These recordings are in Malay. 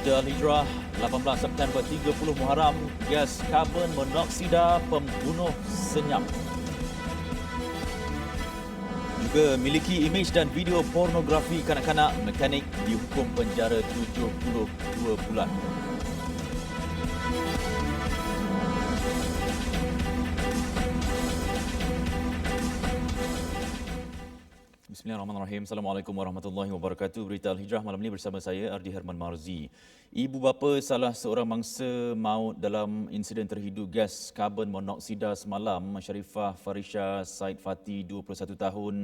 Berita Al-Hijrah, 18 September 30 Muharram, gas karbon monoksida pembunuh senyap. Juga miliki imej dan video pornografi kanak-kanak, mekanik dihukum penjara 72 bulan. Bismillahirrahmanirrahim. Assalamualaikum warahmatullahi wabarakatuh. Berita Al-Hijrah malam ini bersama saya, Ardi Herman Marzi. Ibu bapa salah seorang mangsa maut dalam insiden terhidu gas karbon monoksida semalam, Sharifah Farisha Said Fati, 21 tahun,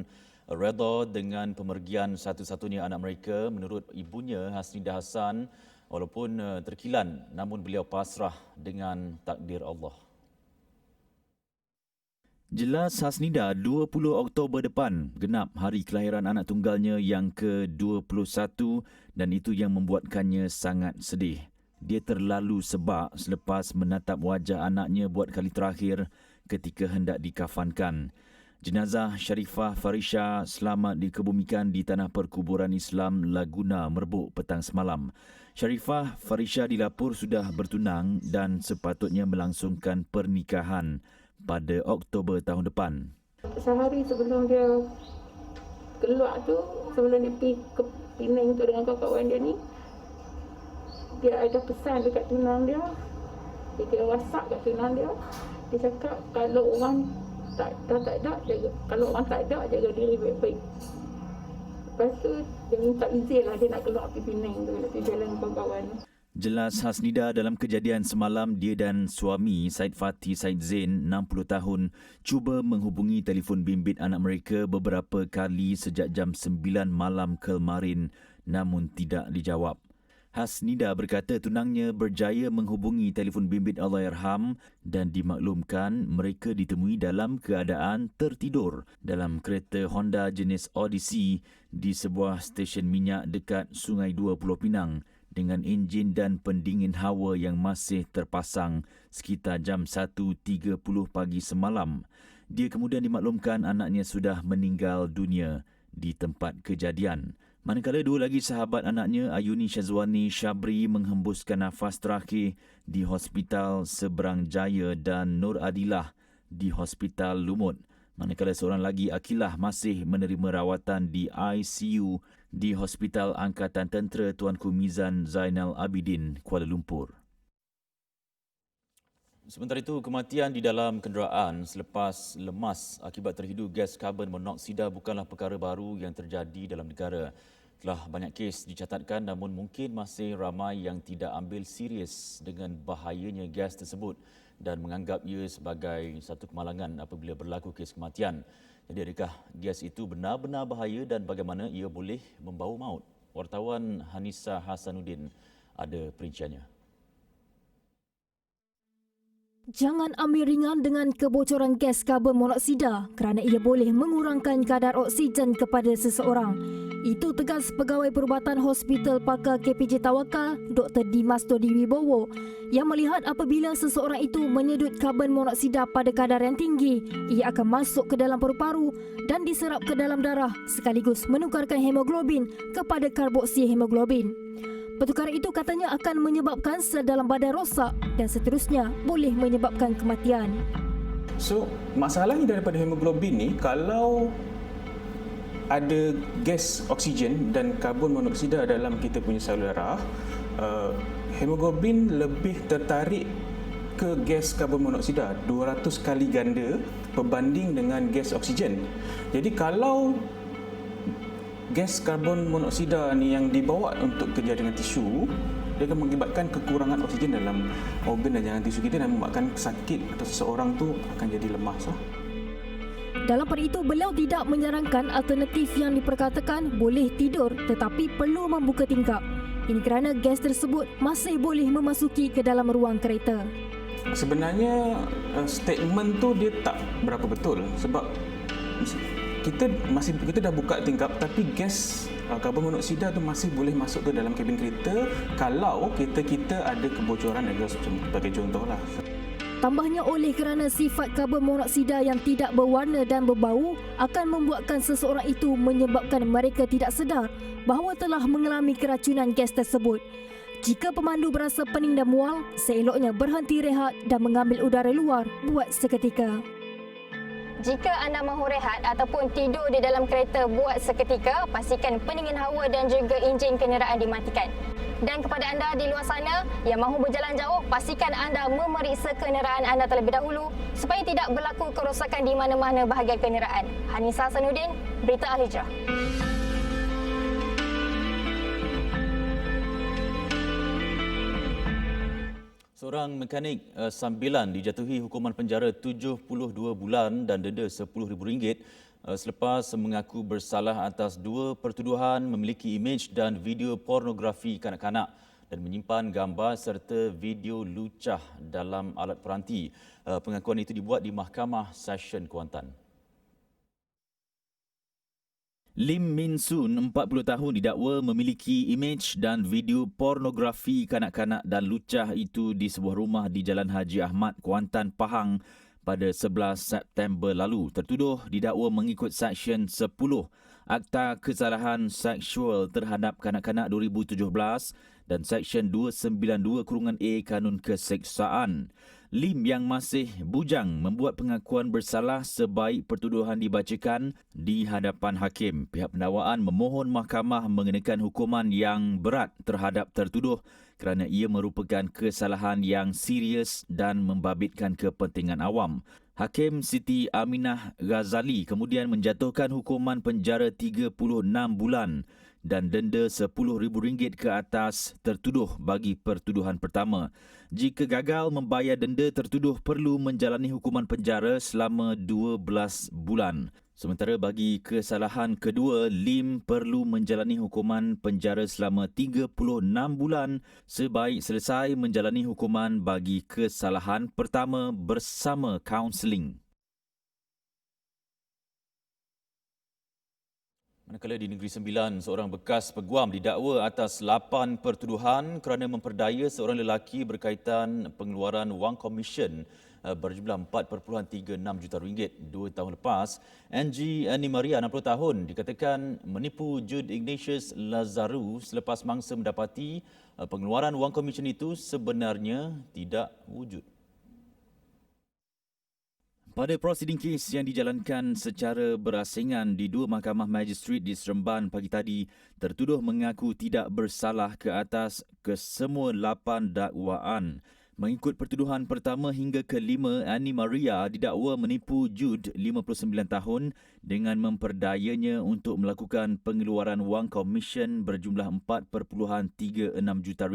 redha dengan pemergian satu-satunya anak mereka. Menurut ibunya, Hasnida Hassan, walaupun terkilan, namun beliau pasrah dengan takdir Allah. Jelas Hasnida 20 Oktober depan genap hari kelahiran anak tunggalnya yang ke-21 dan itu yang membuatkannya sangat sedih. Dia terlalu sebak selepas menatap wajah anaknya buat kali terakhir ketika hendak dikafankan. Jenazah Sharifah Farisha selamat dikebumikan di tanah perkuburan Islam Laguna Merbuk petang semalam. Sharifah Farisha dilapor sudah bertunang dan sepatutnya melangsungkan pernikahan pada Oktober tahun depan. Sehari sebelum dia keluar tu, sebelum dia pergi ke Penang tu dengan kawan-kawan dia ni, dia ada pesan dekat tunang dia. Dia kira WhatsApp kat tunang dia. Dia cakap kalau orang tak ada, jaga, kalau orang tak ada, jaga diri baik-baik. Lepas tu dia minta izin lah, dia nak keluar pergi Penang tu, nak pergi jalan dengan kawan-kawan. Jelas Hasnida dalam kejadian semalam, dia dan suami Said Fati Said Zain, 60 tahun, cuba menghubungi telefon bimbit anak mereka beberapa kali sejak jam 9 malam kemarin, namun tidak dijawab. Hasnida berkata tunangnya berjaya menghubungi telefon bimbit Allahyarham dan dimaklumkan mereka ditemui dalam keadaan tertidur dalam kereta Honda jenis Odyssey di sebuah stesen minyak dekat Sungai Dua Pulau Pinang dengan enjin dan pendingin hawa yang masih terpasang sekitar jam 1.30 pagi semalam. Dia kemudian dimaklumkan anaknya sudah meninggal dunia di tempat kejadian. Manakala dua lagi sahabat anaknya, Ayuni Syazwani Syabri, menghembuskan nafas terakhir di Hospital Seberang Jaya dan Nur Adilah di Hospital Lumut. Manakala seorang lagi, Akilah, masih menerima rawatan di ICU di Hospital Angkatan Tentera Tuanku Mizan Zainal Abidin, Kuala Lumpur. Sementara itu, kematian di dalam kenderaan selepas lemas akibat terhidu gas karbon monoksida bukanlah perkara baru yang terjadi dalam negara. Telah banyak kes dicatatkan, namun mungkin masih ramai yang tidak ambil serius dengan bahayanya gas tersebut dan menganggap ia sebagai satu kemalangan apabila berlaku kes kematian. Jadi adakah gas itu benar-benar bahaya dan bagaimana ia boleh membawa maut? Wartawan Hanisa Hasanuddin ada perinciannya. Jangan ambil ringan dengan kebocoran gas karbon monoksida kerana ia boleh mengurangkan kadar oksigen kepada seseorang. Itu tegas Pegawai Perubatan Hospital Pakar KPJ Tawakal, Dr. Dimas Dodi Wibowo, yang melihat apabila seseorang itu menyedut karbon monoksida pada kadar yang tinggi, ia akan masuk ke dalam paru-paru dan diserap ke dalam darah sekaligus menukarkan hemoglobin kepada karboksihemoglobin. Pertukaran itu katanya akan menyebabkan sel dalam badan rosak dan seterusnya boleh menyebabkan kematian. So, masalahnya daripada hemoglobin ni, kalau ada gas oksigen dan karbon monoksida dalam kita punya salur darah, hemoglobin lebih tertarik ke gas karbon monoksida 200 kali ganda berbanding dengan gas oksigen. Jadi kalau gas karbon monoksida ni yang dibawa untuk kerja dengan tisu, dia akan mengakibatkan kekurangan oksigen dalam organ dan jaringan tisu kita dan membuatkan sakit atau seseorang tu akan jadi lemas. Dalam pada itu, beliau tidak menyarankan alternatif yang diperkatakan boleh tidur tetapi perlu membuka tingkap. Ini kerana gas tersebut masih boleh memasuki ke dalam ruang kereta. Sebenarnya statement tu dia tak berapa betul sebab kita dah buka tingkap tapi gas karbon monoksida tu masih boleh masuk ke dalam kabin kereta kalau kereta kita ada kebocoran exhaust sebagai contohlah. Tambahnya, oleh kerana sifat karbon monoksida yang tidak berwarna dan berbau akan membuatkan seseorang itu menyebabkan mereka tidak sedar bahawa telah mengalami keracunan gas tersebut. Jika pemandu berasa pening dan mual, seeloknya berhenti rehat dan mengambil udara luar buat seketika. Jika anda mahu rehat ataupun tidur di dalam kereta buat seketika, pastikan pendingin hawa dan juga enjin kenderaan dimatikan. Dan kepada anda di luar sana yang mahu berjalan jauh, pastikan anda memeriksa kenderaan anda terlebih dahulu supaya tidak berlaku kerosakan di mana-mana bahagian kenderaan. Hanisa Hasanuddin, Berita Al-Hijrah. Seorang mekanik sambilan dijatuhi hukuman penjara 72 bulan dan denda RM10,000 selepas mengaku bersalah atas 2 pertuduhan memiliki imej dan video pornografi kanak-kanak dan menyimpan gambar serta video lucah dalam alat peranti. Pengakuan itu dibuat di Mahkamah Session Kuantan. Lim Min Soon, 40 tahun, didakwa memiliki imej dan video pornografi kanak-kanak dan lucah itu di sebuah rumah di Jalan Haji Ahmad, Kuantan, Pahang pada 11 September lalu. Tertuduh didakwa mengikut Seksyen 10 Akta Kesalahan Seksual Terhadap Kanak-kanak 2017 dan Seksyen 292(A) Kanun Keseksaan. Lim yang masih bujang membuat pengakuan bersalah sebaik pertuduhan dibacakan di hadapan hakim. Pihak pendakwaan memohon mahkamah mengenakan hukuman yang berat terhadap tertuduh kerana ia merupakan kesalahan yang serius dan membabitkan kepentingan awam. Hakim Siti Aminah Ghazali kemudian menjatuhkan hukuman penjara 36 bulan dan denda RM10,000 ke atas tertuduh bagi pertuduhan pertama. Jika gagal membayar denda, tertuduh perlu menjalani hukuman penjara selama 12 bulan. Sementara bagi kesalahan kedua, Lim perlu menjalani hukuman penjara selama 36 bulan sebaik selesai menjalani hukuman bagi kesalahan pertama bersama kaunseling. Manakala di Negeri Sembilan, seorang bekas peguam didakwa atas 8 pertuduhan kerana memperdaya seorang lelaki berkaitan pengeluaran wang komisen berjumlah RM4.36 juta 2 tahun lepas. Annie Maria, 60 tahun, dikatakan menipu Jude Ignatius Lazaru selepas mangsa mendapati pengeluaran wang komisen itu sebenarnya tidak wujud. Pada prosiding kes yang dijalankan secara berasingan di 2 mahkamah magistrate di Seremban pagi tadi, tertuduh mengaku tidak bersalah ke atas kesemua 8 dakwaan. Mengikut pertuduhan pertama hingga ke-5, Annie Maria didakwa menipu Jude, 59 tahun, dengan memperdayanya untuk melakukan pengeluaran wang komisen berjumlah RM4.36 juta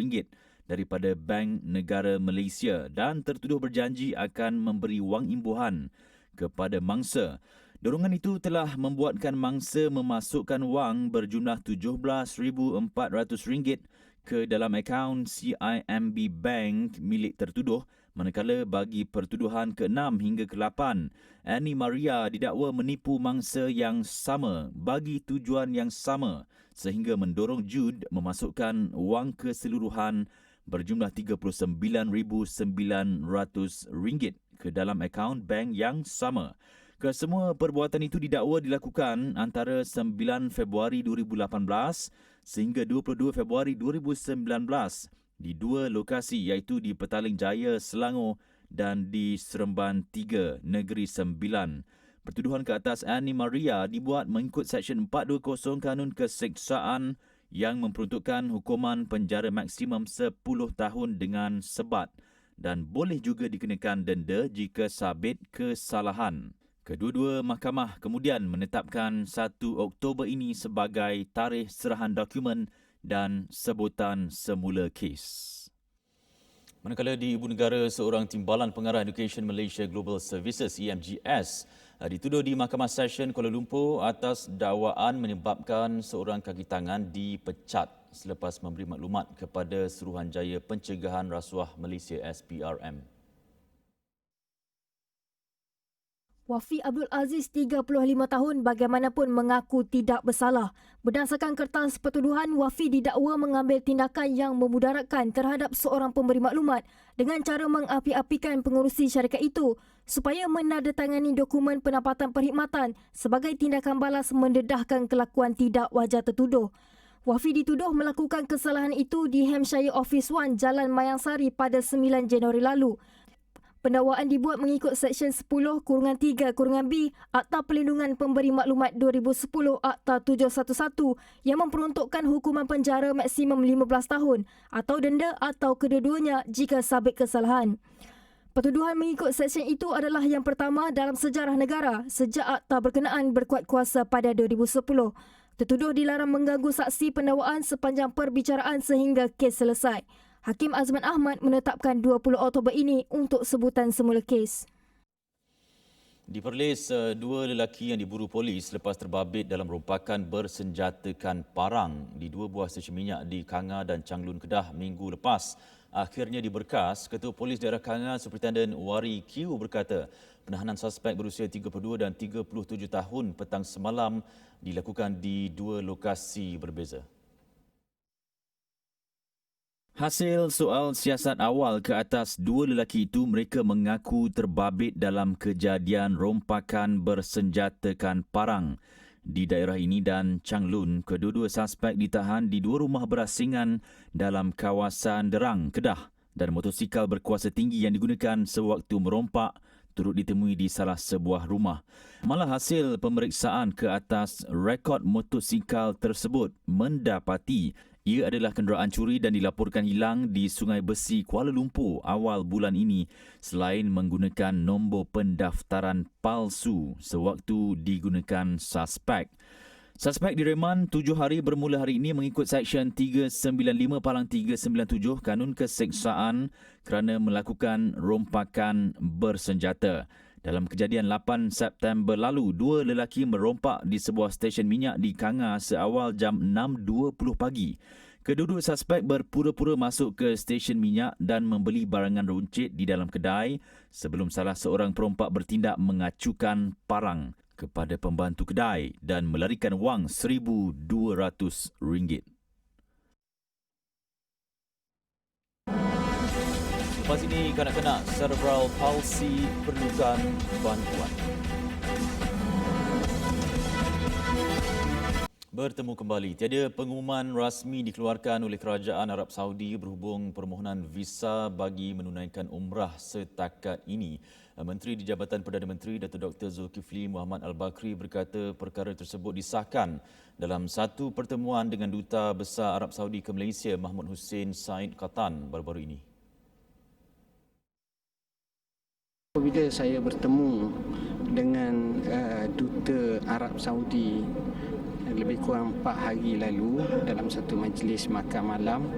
daripada Bank Negara Malaysia dan tertuduh berjanji akan memberi wang imbuhan kepada mangsa. Dorongan itu telah membuatkan mangsa memasukkan wang berjumlah RM17,400 ke dalam akaun CIMB Bank milik tertuduh, manakala bagi pertuduhan ke-6 hingga ke-8, Annie Maria didakwa menipu mangsa yang sama bagi tujuan yang sama sehingga mendorong Jude memasukkan wang keseluruhan berjumlah RM39,900 ke dalam akaun bank yang sama. Kesemua perbuatan itu didakwa dilakukan antara 9 Februari 2018 sehingga 22 Februari 2019 di 2 lokasi iaitu di Petaling Jaya, Selangor dan di Seremban 3, Negeri Sembilan. Pertuduhan ke atas Annie Maria dibuat mengikut Seksyen 420 Kanun Keseksaan yang memperuntukkan hukuman penjara maksimum 10 tahun dengan sebat dan boleh juga dikenakan denda jika sabit kesalahan. Kedua-dua mahkamah kemudian menetapkan 1 Oktober ini sebagai tarikh serahan dokumen dan sebutan semula kes. Manakala di Ibu Negara, seorang timbalan pengarah Education Malaysia Global Services EMGS dituduh di Mahkamah Session Kuala Lumpur atas dakwaan menyebabkan seorang kaki tangan dipecat selepas memberi maklumat kepada Suruhanjaya Pencegahan Rasuah Malaysia SPRM. Wafi Abdul Aziz, 35 tahun, bagaimanapun mengaku tidak bersalah. Berdasarkan kertas pertuduhan, Wafi didakwa mengambil tindakan yang memudaratkan terhadap seorang pemberi maklumat dengan cara mengapi-apikan pengurusi syarikat itu supaya menandatangani dokumen pendapatan perkhidmatan sebagai tindakan balas mendedahkan kelakuan tidak wajar tertuduh. Wafi dituduh melakukan kesalahan itu di Hampshire Office 1 Jalan Mayangsari pada 9 Januari lalu. Pendakwaan dibuat mengikut Seksyen 10-3-B Akta Perlindungan Pemberi Maklumat 2010 Akta 711 yang memperuntukkan hukuman penjara maksimum 15 tahun atau denda atau kedua-duanya jika sabit kesalahan. Pertuduhan mengikut seksyen itu adalah yang pertama dalam sejarah negara sejak akta berkenaan berkuat kuasa pada 2010. Tertuduh dilarang mengganggu saksi pendakwaan sepanjang perbicaraan sehingga kes selesai. Hakim Azman Ahmad menetapkan 20 Oktober ini untuk sebutan semula kes. Di Perlis, dua lelaki yang diburu polis lepas terbabit dalam rompakan bersenjatakan parang di dua buah stesen minyak di Kanga dan Changlun, Kedah minggu lepas akhirnya diberkas. Ketua Polis Daerah Kanga, Superintendent Wari Q berkata penahanan suspek berusia 32 dan 37 tahun petang semalam dilakukan di dua lokasi berbeza. Hasil soal siasat awal ke atas dua lelaki itu, mereka mengaku terbabit dalam kejadian rompakan bersenjatakan parang di daerah ini dan Changlun. Kedua-dua suspek ditahan di dua rumah berasingan dalam kawasan Derang, Kedah, dan motosikal berkuasa tinggi yang digunakan sewaktu merompak turut ditemui di salah sebuah rumah. Malah hasil pemeriksaan ke atas rekod motosikal tersebut mendapati ia adalah kenderaan curi dan dilaporkan hilang di Sungai Besi, Kuala Lumpur awal bulan ini selain menggunakan nombor pendaftaran palsu sewaktu digunakan suspek. Suspek direman 7 hari bermula hari ini mengikut Seksyen 395-397 Kanun Keseksaan kerana melakukan rompakan bersenjata. Dalam kejadian 8 September lalu, dua lelaki merompak di sebuah stesen minyak di Kanga seawal jam 6.20 pagi. Kedua-dua suspek berpura-pura masuk ke stesen minyak dan membeli barangan runcit di dalam kedai sebelum salah seorang perompak bertindak mengacukan parang kepada pembantu kedai dan melarikan wang RM1,200. Lepas ini, kanak-kanak cerebral palsy perlukan bantuan. Bertemu kembali. Tiada pengumuman rasmi dikeluarkan oleh Kerajaan Arab Saudi berhubung permohonan visa bagi menunaikan umrah setakat ini. Menteri di Jabatan Perdana Menteri Datuk Dr. Zulkifli Muhammad Al-Bakri berkata perkara tersebut disahkan dalam satu pertemuan dengan Duta Besar Arab Saudi ke Malaysia Mahmud Hussein Said Qatan baru-baru ini. Apabila saya bertemu dengan Duta Arab Saudi lebih kurang 4 hari lalu dalam satu majlis makan malam,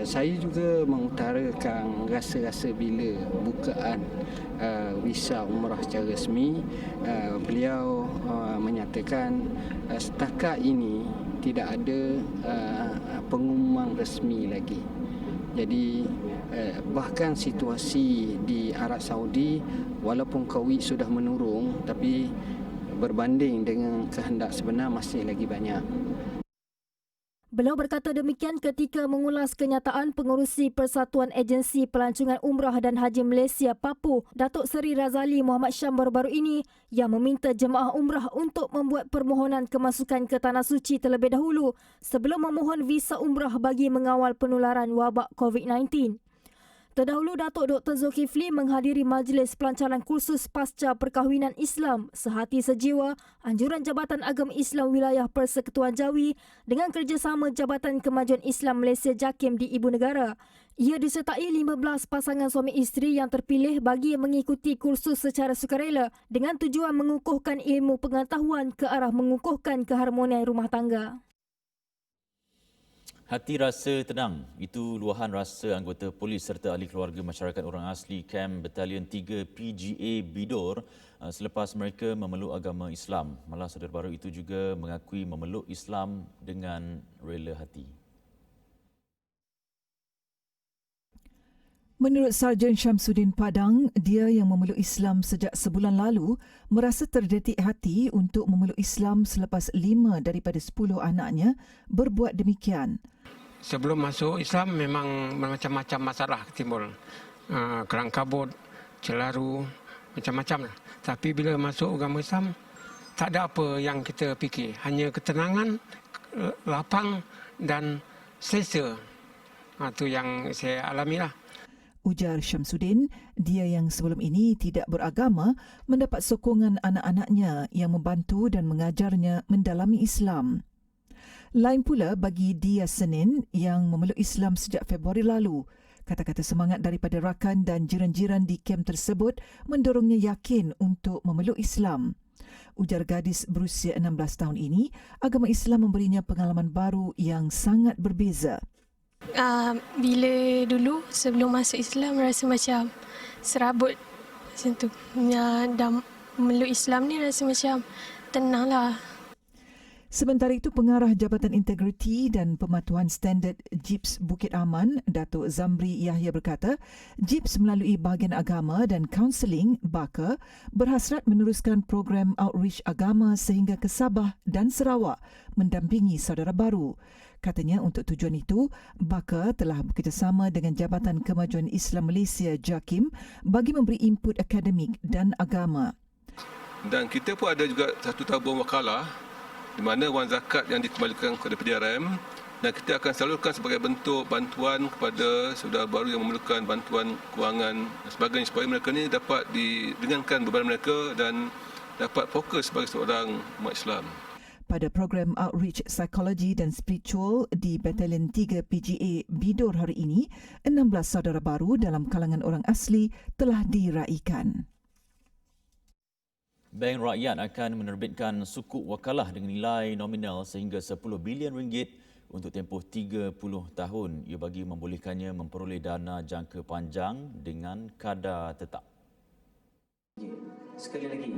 saya juga mengutarakan rasa-rasa bila bukaan visa umrah secara rasmi. Beliau menyatakan setakat ini tidak ada pengumuman rasmi lagi. Jadi bahkan situasi di Arab Saudi walaupun COVID sudah menurun tapi berbanding dengan kehendak sebenar masih lagi banyak. Beliau berkata demikian ketika mengulas kenyataan pengerusi Persatuan Agensi Pelancongan Umrah dan Haji Malaysia PAPU, Datuk Seri Razali Muhammad Syam baru-baru ini yang meminta jemaah umrah untuk membuat permohonan kemasukan ke Tanah Suci terlebih dahulu sebelum memohon visa umrah bagi mengawal penularan wabak COVID-19. Terdahulu, Datuk Dr. Zulkifli menghadiri majlis pelancaran kursus pasca perkahwinan Islam sehati sejiwa anjuran Jabatan Agama Islam Wilayah Persekutuan Jawi dengan kerjasama Jabatan Kemajuan Islam Malaysia JAKIM di Ibu Negara. Ia disertai 15 pasangan suami isteri yang terpilih bagi mengikuti kursus secara sukarela dengan tujuan mengukuhkan ilmu pengetahuan ke arah mengukuhkan keharmonian rumah tangga. Hati rasa tenang, itu luahan rasa anggota polis serta ahli keluarga masyarakat orang asli Kamp Batalion 3 PGA Bidor selepas mereka memeluk agama Islam. Malah saudara baru itu juga mengakui memeluk Islam dengan rela hati. Menurut Sarjan Syamsuddin Padang, dia yang memeluk Islam sejak sebulan lalu merasa terdetik hati untuk memeluk Islam selepas 5 daripada 10 anaknya berbuat demikian. Sebelum masuk Islam memang macam-macam masalah timbul. Kelang kabut, celaru, macam-macam lah. Tapi bila masuk agama Islam, tak ada apa yang kita fikir. Hanya ketenangan, lapang dan selesa. Itu yang saya alami lah. Ujar Syamsuddin, dia yang sebelum ini tidak beragama mendapat sokongan anak-anaknya yang membantu dan mengajarnya mendalami Islam. Lain pula bagi Dia Senin yang memeluk Islam sejak Februari lalu. Kata-kata semangat daripada rakan dan jiran-jiran di kem tersebut mendorongnya yakin untuk memeluk Islam. Ujar gadis berusia 16 tahun ini, agama Islam memberinya pengalaman baru yang sangat berbeza. Bila dulu sebelum masuk Islam rasa macam serabut macam tu. Dah memeluk Islam ni rasa macam tenang lah. Sementara itu, Pengarah Jabatan Integriti dan Pematuhan Standard JIPS Bukit Aman, Datuk Zamri Yahya berkata, JIPS melalui bahagian agama dan kaunseling BAKA berhasrat meneruskan program outreach agama sehingga ke Sabah dan Sarawak mendampingi saudara baru. Katanya untuk tujuan itu, BAKA telah bekerjasama dengan Jabatan Kemajuan Islam Malaysia JAKIM bagi memberi input akademik dan agama. Dan kita pun ada juga satu tabung wakalah di mana wang zakat yang dikembalikan kepada PDRM, dan kita akan salurkan sebagai bentuk bantuan kepada saudara baru yang memerlukan bantuan kewangan dan sebagainya supaya mereka ni dapat diringankan beban mereka dan dapat fokus sebagai seorang umat Islam. Pada program outreach psikologi dan spiritual di Batalion 3 PGA Bidor hari ini, 16 saudara baru dalam kalangan orang asli telah diraikan. Bank Rakyat akan menerbitkan sukuk wakalah dengan nilai nominal sehingga 10 bilion ringgit untuk tempoh 30 tahun. Ia bagi membolehkannya memperoleh dana jangka panjang dengan kadar tetap.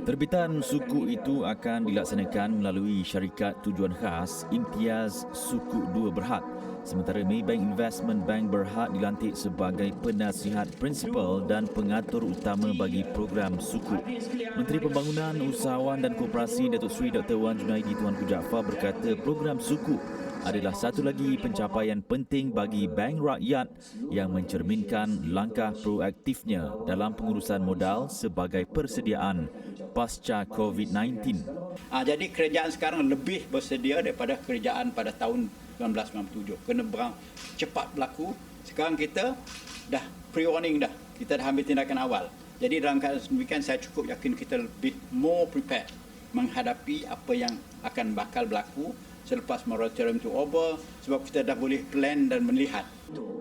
Terbitan sukuk itu akan dilaksanakan melalui syarikat tujuan khas Imtiaz Sukuk 2 Berhad. Sementara Maybank Investment Bank Berhad dilantik sebagai penasihat prinsipal dan pengatur utama bagi program sukuk. Menteri Pembangunan, Usahawan dan Koperasi Datuk Seri Dr. Wan Junaidi Tuanku Jaafar berkata program sukuk adalah satu lagi pencapaian penting bagi Bank Rakyat yang mencerminkan langkah proaktifnya dalam pengurusan modal sebagai persediaan pasca COVID-19. Jadi kerajaan sekarang lebih bersedia daripada kerajaan pada tahun 1997. Kena cepat berlaku. Sekarang kita dah pre-warning dah. Kita dah ambil tindakan awal. Jadi dalam keadaan demikian saya cukup yakin kita lebih more prepared menghadapi apa yang akan bakal berlaku selepas moratorium itu over, sebab kita dah boleh plan dan melihat.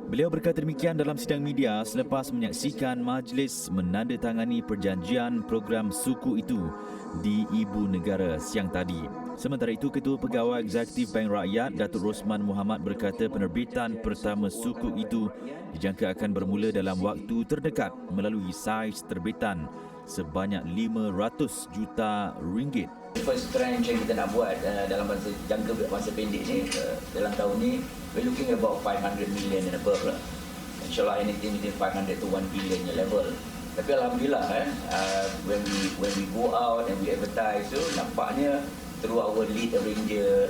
Beliau berkata demikian dalam sidang media selepas menyaksikan majlis menandatangani perjanjian program suku itu di Ibu Negara siang tadi. Sementara itu, Ketua Pegawai Eksekutif Bank Rakyat, Datuk Rosman Muhammad berkata penerbitan pertama suku itu dijangka akan bermula dalam waktu terdekat melalui saiz terbitan sebanyak 500 juta ringgit. First tranche yang kita nak buat dalam masa pendek ni, dalam tahun ni, we're looking about 500 million and above lah. InsyaAllah anything within 500 to 1 billion level. Tapi Alhamdulillah, when we go out and we advertise tu, nampaknya through our lead arranger,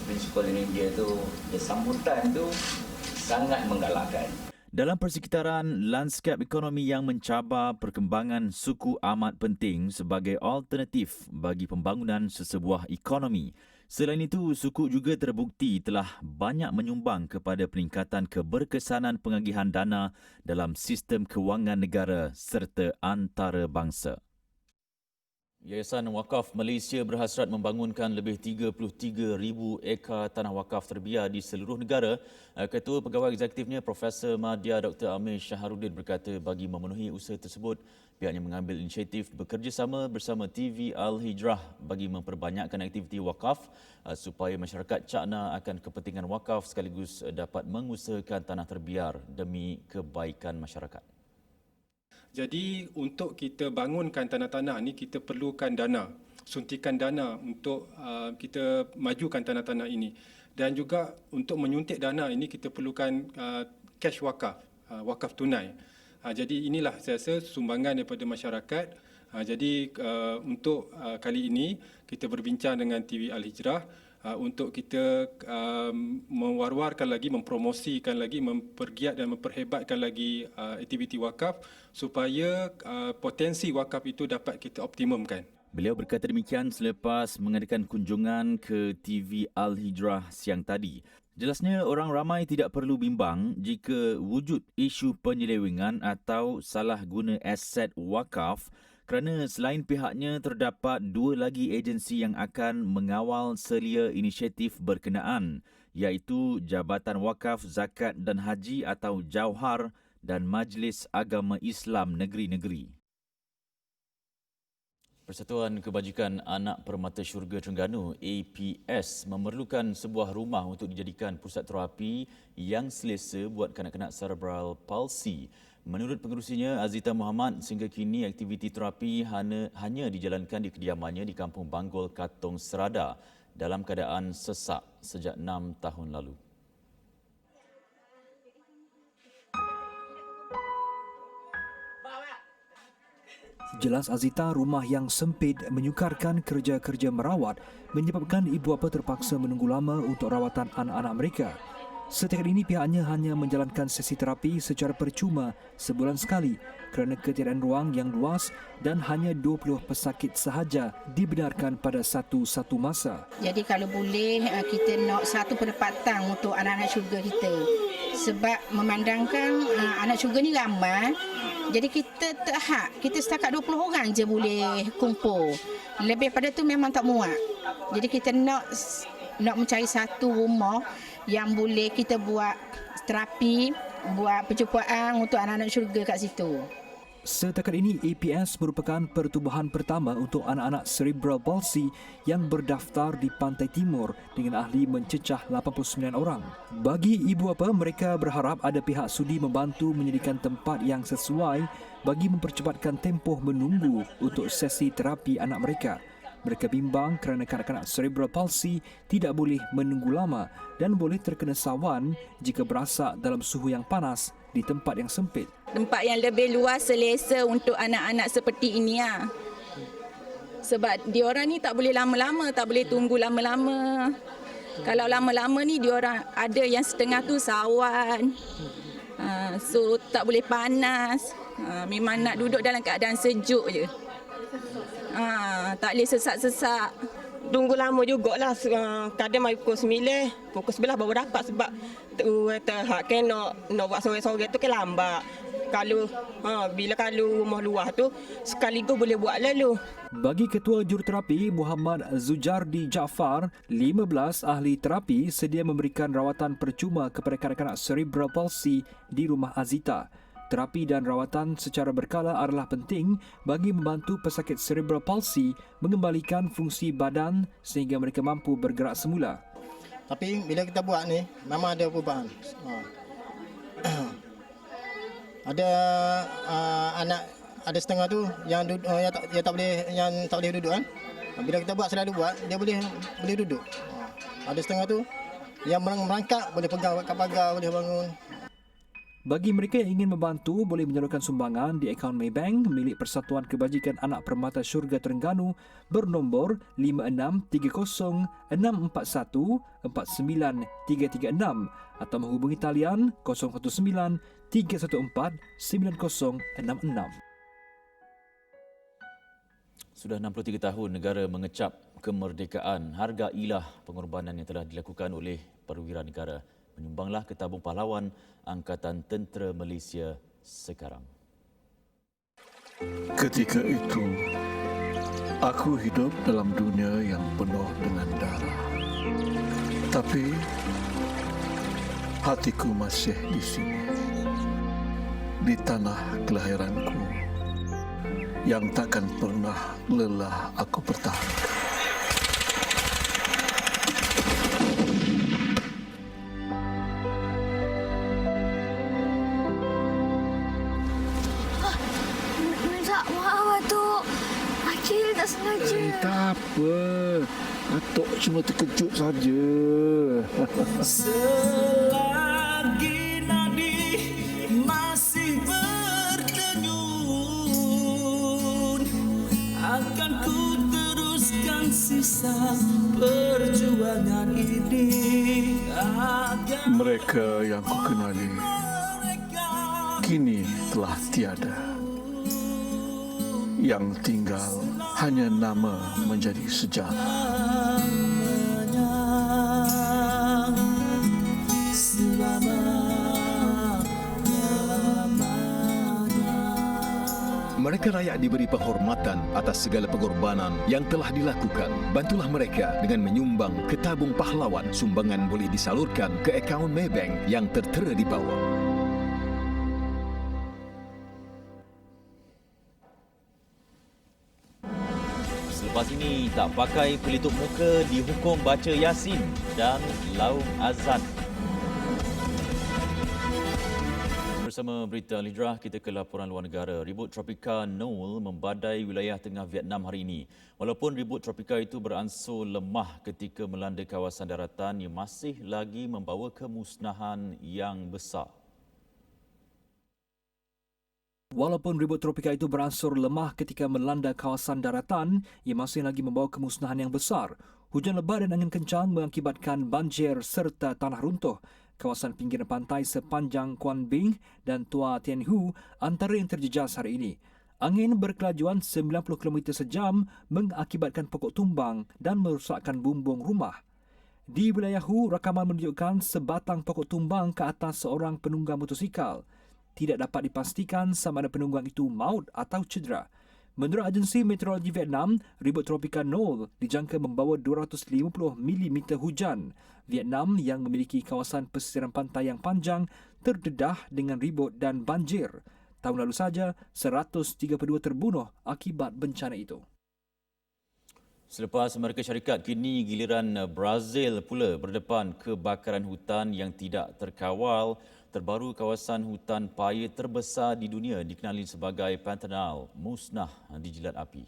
principal arranger tu, sambutan tu sangat menggalakkan. Dalam persekitaran lanskap ekonomi yang mencabar, perkembangan suku amat penting sebagai alternatif bagi pembangunan sesebuah ekonomi. Selain itu, suku juga terbukti telah banyak menyumbang kepada peningkatan keberkesanan pengagihan dana dalam sistem kewangan negara serta antarabangsa. Yayasan Wakaf Malaysia berhasrat membangunkan lebih 33,000 ekar tanah wakaf terbiar di seluruh negara. Ketua Pegawai Eksekutifnya Profesor Madya Dr. Amir Shahrudin berkata bagi memenuhi usaha tersebut, pihaknya mengambil inisiatif bekerjasama bersama TV Al-Hijrah bagi memperbanyakkan aktiviti wakaf supaya masyarakat cakna akan kepentingan wakaf sekaligus dapat mengusahakan tanah terbiar demi kebaikan masyarakat. Jadi untuk kita bangunkan tanah-tanah ni kita perlukan dana, suntikan dana untuk kita majukan tanah-tanah ini. Dan juga untuk menyuntik dana ini kita perlukan cash wakaf, wakaf tunai. Jadi inilah saya rasa sumbangan daripada masyarakat. Jadi untuk kali ini kita berbincang dengan TV Al-Hijrah untuk kita mewar-warkan lagi, mempromosikan lagi, mempergiat dan memperhebatkan lagi aktiviti wakaf supaya potensi wakaf itu dapat kita optimumkan. Beliau berkata demikian selepas mengadakan kunjungan ke TV Al-Hijrah siang tadi. Jelasnya orang ramai tidak perlu bimbang jika wujud isu penyelewengan atau salah guna aset wakaf kerana selain pihaknya terdapat 2 lagi agensi yang akan mengawal selia inisiatif berkenaan, iaitu Jabatan Wakaf Zakat dan Haji atau Jauhar dan Majlis Agama Islam Negeri-Negeri. Persatuan Kebajikan Anak Permata Syurga Terengganu APS memerlukan sebuah rumah untuk dijadikan pusat terapi yang selesa buat kanak-kanak cerebral palsy. Menurut pengerusinya Azita Muhammad, sehingga kini aktiviti terapi hanya dijalankan di kediamannya di Kampung Banggol, Katong, Serada dalam keadaan sesak sejak 6 tahun lalu. Jelas Azita, rumah yang sempit menyukarkan kerja-kerja merawat menyebabkan ibu bapa terpaksa menunggu lama untuk rawatan anak-anak mereka. Setakat ini pihaknya hanya menjalankan sesi terapi secara percuma sebulan sekali kerana ketiadaan ruang yang luas dan hanya 20 pesakit sahaja dibenarkan pada satu masa. Jadi kalau boleh kita nak satu pendapatan untuk anak-anak syurga kita. Sebab memandangkan anak syurga ni ramai. Jadi kita tak hak, kita setakat 20 orang je boleh kumpul. Lebih pada tu memang tak muat. Jadi kita nak mencari satu rumah yang boleh kita buat terapi, buat perjumpaan untuk anak-anak syurga kat situ. Setakat ini, APS merupakan pertubuhan pertama untuk anak-anak cerebral palsy yang berdaftar di Pantai Timur dengan ahli mencecah 89 orang. Bagi ibu bapa, mereka berharap ada pihak sudi membantu menyediakan tempat yang sesuai bagi mempercepatkan tempoh menunggu untuk sesi terapi anak mereka. Mereka bimbang kerana kanak-kanak cerebral palsy tidak boleh menunggu lama dan boleh terkena sawan jika berasak dalam suhu yang panas di tempat yang sempit. Tempat yang lebih luas selesa untuk anak-anak seperti ini lah. Sebab diorang ni tak boleh lama-lama, tak boleh tunggu lama-lama. Kalau lama-lama ni diorang ada yang setengah tu sawan. So tak boleh panas. Memang nak duduk dalam keadaan sejuk je. Tak boleh sesak-sesak. Tunggu lama jugalah. Kadang mai pukul 9, pukul 11 baru dapat sebab hak nak buat sore-sore tu kan lambat. Kalau rumah luar tu sekaligus boleh buat lalu. Bagi Ketua Juruterapi Muhammad Zujardi Jaafar, 15 ahli terapi sedia memberikan rawatan percuma kepada kanak-kanak cerebral palsy di rumah Azita. Terapi dan rawatan secara berkala adalah penting bagi membantu pesakit cerebral palsy mengembalikan fungsi badan sehingga mereka mampu bergerak semula. Tapi bila kita buat ni, memang ada perubahan. Ada anak, ada setengah tu yang tak boleh duduk kan. Bila kita buat selalu buat, dia boleh duduk. Ada setengah tu yang merangkak, boleh pegang kat pagar, boleh bangun. Bagi mereka yang ingin membantu, boleh menyalurkan sumbangan di akaun Maybank milik Persatuan Kebajikan Anak Permata Syurga Terengganu bernombor 5630414936 atau menghubungi talian 019-314-9066. Sudah 63 tahun negara mengecap kemerdekaan. Hargailah pengorbanan yang telah dilakukan oleh perwira negara. Menyumbanglah ke tabung pahlawan Angkatan Tentera Malaysia sekarang. Ketika itu, aku hidup dalam dunia yang penuh dengan darah. Tapi, hatiku masih di sini. Di tanah kelahiranku, yang takkan pernah lelah aku pertahankan. Tak sengaja. Tak apa. Atok cuma terkejut saja. Selagi nadi masih berdenyut, akan ku teruskan sisa perjuangan ini. Mereka yang ku kenali kini telah tiada. yang tinggal hanya nama menjadi sejarah. Mereka layak diberi penghormatan atas segala pengorbanan yang telah dilakukan. Bantulah mereka dengan menyumbang ke tabung pahlawan. Sumbangan boleh disalurkan ke akaun Maybank yang tertera di bawah. Selepas ini, tak pakai pelitup muka dihukum baca Yasin dan laung azan. Bersama Berita Al-Hijrah, kita ke laporan luar negara. Ribut tropika Noel membadai wilayah tengah Vietnam hari ini. Walaupun ribut tropika itu beransur lemah ketika melanda kawasan daratan, ia masih lagi membawa kemusnahan yang besar. Walaupun ribut tropika itu beransur lemah ketika melanda kawasan daratan, ia masih lagi membawa kemusnahan yang besar. Hujan lebat dan angin kencang mengakibatkan banjir serta tanah runtuh. Kawasan pinggiran pantai sepanjang Quang Binh dan Tua Tien Hu antara yang terjejas hari ini. Angin berkelajuan 90 km sejam mengakibatkan pokok tumbang dan merosakkan bumbung rumah. Di wilayah Hu, rakaman menunjukkan sebatang pokok tumbang ke atas seorang penunggang motosikal. Tidak dapat dipastikan sama ada penunggang itu maut atau cedera. Menurut Agensi Meteorologi Vietnam, ribut tropika Noel dijangka membawa 250 mm hujan. Vietnam yang memiliki kawasan pesisiran pantai yang panjang terdedah dengan ribut dan banjir. Tahun lalu saja, 132 terbunuh akibat bencana itu. Selepas Amerika Syarikat, kini giliran Brazil pula berdepan kebakaran hutan yang tidak terkawal. Terbaru kawasan hutan paya terbesar di dunia dikenali sebagai Pantanal musnah dijilat api.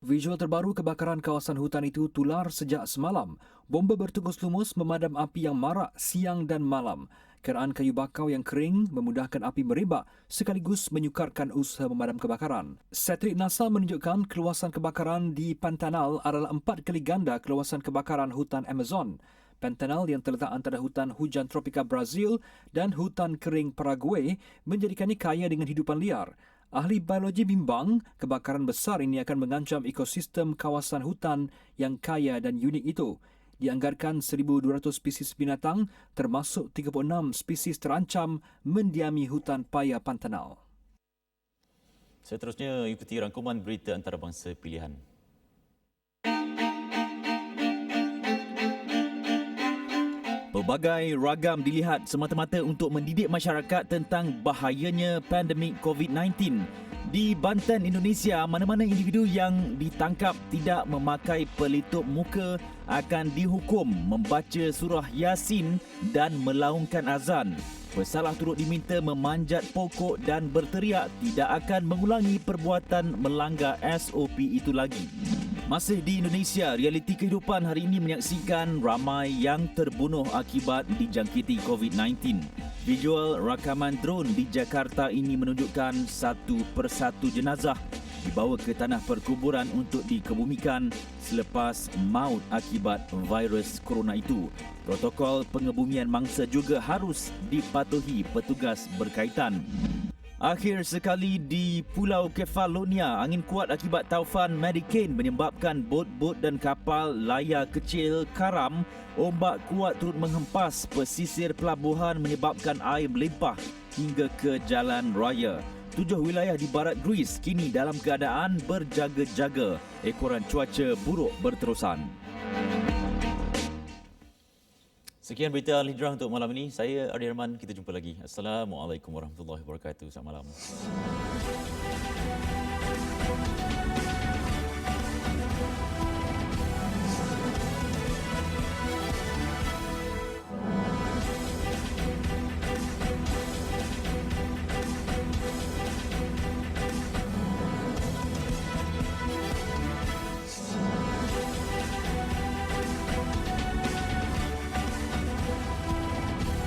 Visual terbaru kebakaran kawasan hutan itu tular sejak semalam. Bomba bertugas lumus memadam api yang marak siang dan malam. Keraan kayu bakau yang kering memudahkan api merebak sekaligus menyukarkan usaha memadam kebakaran. Satelit NASA menunjukkan keluasan kebakaran di Pantanal adalah 4 kali ganda keluasan kebakaran hutan Amazon. Pantanal yang terletak antara hutan hujan tropika Brazil dan hutan kering Paraguay menjadikannya kaya dengan hidupan liar. Ahli biologi bimbang kebakaran besar ini akan mengancam ekosistem kawasan hutan yang kaya dan unik itu. Dianggarkan 1,200 spesies binatang termasuk 36 spesies terancam mendiami hutan paya Pantanal. Seterusnya ikuti rangkuman berita antarabangsa pilihan. Pelbagai ragam dilihat semata-mata untuk mendidik masyarakat tentang bahayanya pandemik COVID-19. Di Banten, Indonesia, mana-mana individu yang ditangkap tidak memakai pelitup muka akan dihukum membaca surah Yasin dan melaungkan azan. Pesalah turut diminta memanjat pokok dan berteriak tidak akan mengulangi perbuatan melanggar SOP itu lagi. Masih di Indonesia, realiti kehidupan hari ini menyaksikan ramai yang terbunuh akibat dijangkiti COVID-19. Visual rakaman drone di Jakarta ini menunjukkan satu persatu jenazah dibawa ke tanah perkuburan untuk dikebumikan selepas maut akibat virus corona itu. Protokol pengebumian mangsa juga harus dipatuhi petugas berkaitan. Akhir sekali di Pulau Kefalonia, angin kuat akibat taufan Hurricane menyebabkan bot-bot dan kapal layar kecil karam. Ombak kuat turut menghempas pesisir pelabuhan menyebabkan air melimpah hingga ke jalan raya. 7 wilayah di barat Greece kini dalam keadaan berjaga-jaga. Ekoran cuaca buruk berterusan. Sekian berita Al-Hijrah untuk malam ini. Saya Ardi Rahman. Kita jumpa lagi. Assalamualaikum warahmatullahi wabarakatuh. Selamat malam.